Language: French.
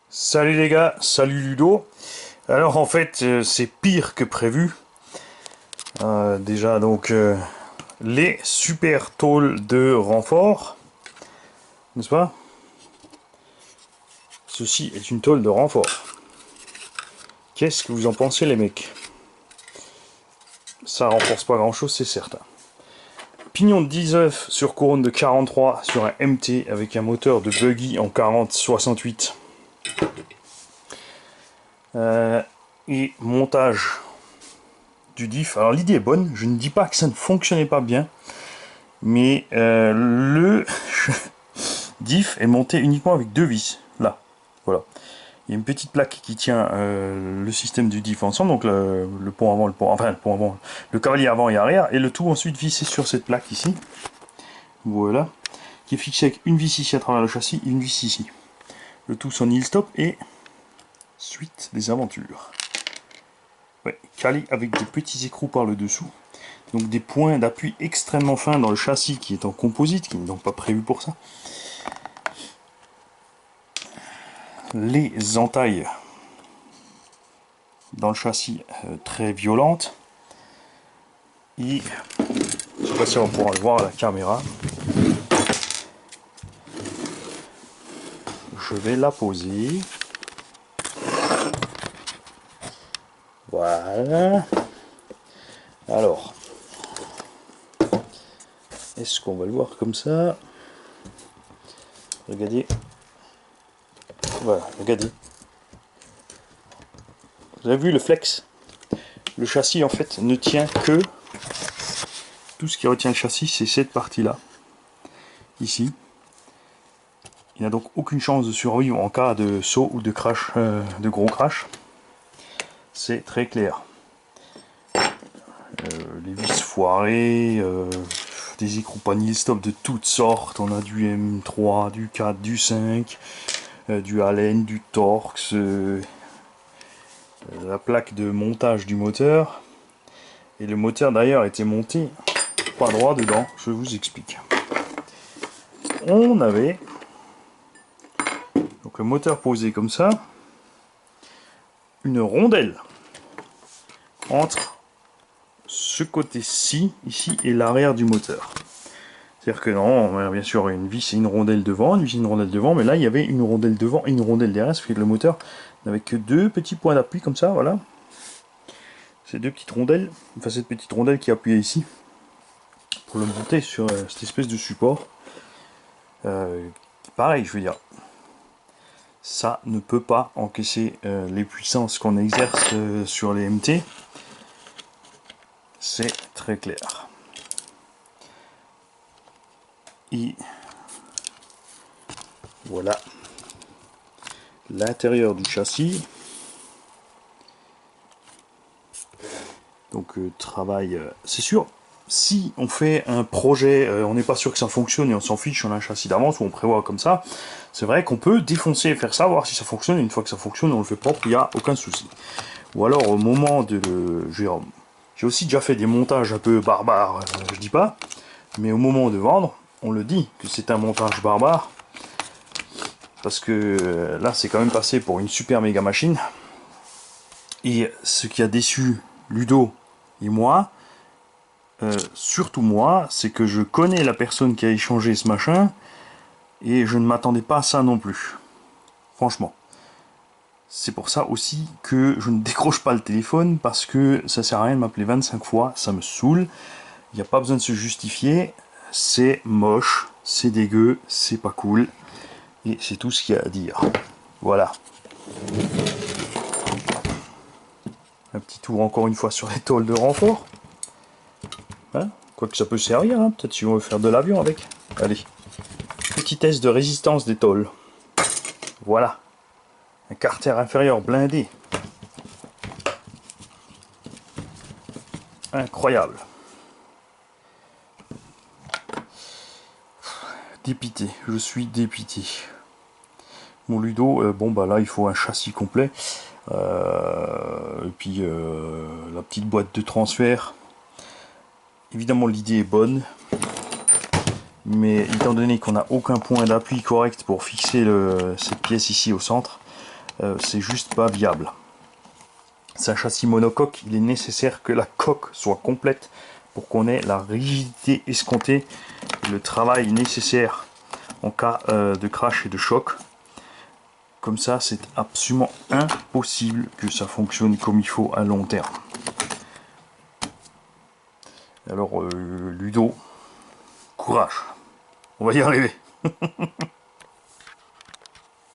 Salut les gars, salut Ludo. Alors en fait c'est pire que prévu. Déjà donc les super tôles de renfort, n'est-ce pas? Ceci est une tôle de renfort. Qu'est-ce que vous en pensez les mecs? Ça renforce pas grand chose, c'est certain. Pignon de 19 sur couronne de 43 sur un MT avec un moteur de buggy en 40-68. Et montage du diff. Alors l'idée est bonne, je ne dis pas que ça ne fonctionnait pas bien, mais le diff est monté uniquement avec deux vis. Là, voilà. Il y a une petite plaque qui tient le système du diff ensemble, donc le pont avant, le pont avant, le cavalier avant et arrière, et le tout ensuite vissé sur cette plaque ici. Voilà. Qui est fixé avec une vis ici à travers le châssis et une vis ici. Le tout son heel stop et suite des aventures. Ouais, calé avec des petits écrous par le dessous. Donc des points d'appui extrêmement fins dans le châssis qui est en composite, qui n'est donc pas prévu pour ça. Les entailles dans le châssis très violentes. Et je ne sais pas si on va pouvoir le voir à la caméra. Je vais la poser. Voilà. Alors, est-ce qu'on va le voir comme ça? Regardez. Voilà, regardez. Vous avez vu le flex? Le châssis en fait ne tient que... Tout ce qui retient le châssis, c'est cette partie-là. Ici. Il n'a donc aucune chance de survivre en cas de saut ou de crash, de gros crash. C'est très clair. Les vis foirées, des écrous panier stop de toutes sortes. On a du M3, du 4, du 5, du Allen, du Torx, la plaque de montage du moteur. Et le moteur d'ailleurs était monté pas droit dedans, je vous explique. On avait donc le moteur posé comme ça, une rondelle entre ce côté-ci, ici, et l'arrière du moteur. C'est-à-dire que non, bien sûr, une vis et une rondelle devant, une vis et une rondelle devant, mais là, il y avait une rondelle devant et une rondelle derrière, ce qui fait que le moteur n'avait que deux petits points d'appui, comme ça, voilà. Ces deux petites rondelles, enfin cette petite rondelle qui appuyait ici, pour le monter sur cette espèce de support. Pareil, je veux dire, ça ne peut pas encaisser les puissances qu'on exerce sur les MT. C'est très clair. Et voilà l'intérieur du châssis. Donc travail, c'est sûr, si on fait un projet, on n'est pas sûr que ça fonctionne et on s'en fiche, on a un châssis d'avance ou on prévoit comme ça, c'est vrai qu'on peut défoncer et faire ça, voir si ça fonctionne, et une fois que ça fonctionne, on le fait propre, il n'y a aucun souci. Ou alors au moment de... J'ai aussi déjà fait des montages un peu barbares, je dis pas, mais au moment de vendre, on le dit que c'est un montage barbare, parce que là c'est quand même passé pour une super méga machine, et ce qui a déçu Ludo et moi, surtout moi, c'est que je connais la personne qui a échangé ce machin, et je ne m'attendais pas à ça non plus, franchement. C'est pour ça aussi que je ne décroche pas le téléphone, parce que ça sert à rien de m'appeler 25 fois, ça me saoule, il n'y a pas besoin de se justifier, c'est moche, c'est dégueu, c'est pas cool, et c'est tout ce qu'il y a à dire. Voilà. Un petit tour encore une fois sur les tôles de renfort. Hein, quoique ça peut servir, hein, peut-être si on veut faire de l'avion avec. Allez. Petit test de résistance des tôles. Voilà. Un carter inférieur blindé. Incroyable. Dépité, je suis dépité. Mon Ludo, bon bah là il faut un châssis complet. Et puis la petite boîte de transfert. Évidemment l'idée est bonne. Mais étant donné qu'on n'a aucun point d'appui correct pour fixer cette pièce ici au centre, c'est juste pas viable. C'est un châssis monocoque, il est nécessaire que la coque soit complète pour qu'on ait la rigidité escomptée et le travail nécessaire en cas de crash et de choc. Comme ça, c'est absolument impossible que ça fonctionne comme il faut à long terme. Alors, Ludo, courage, on va y arriver.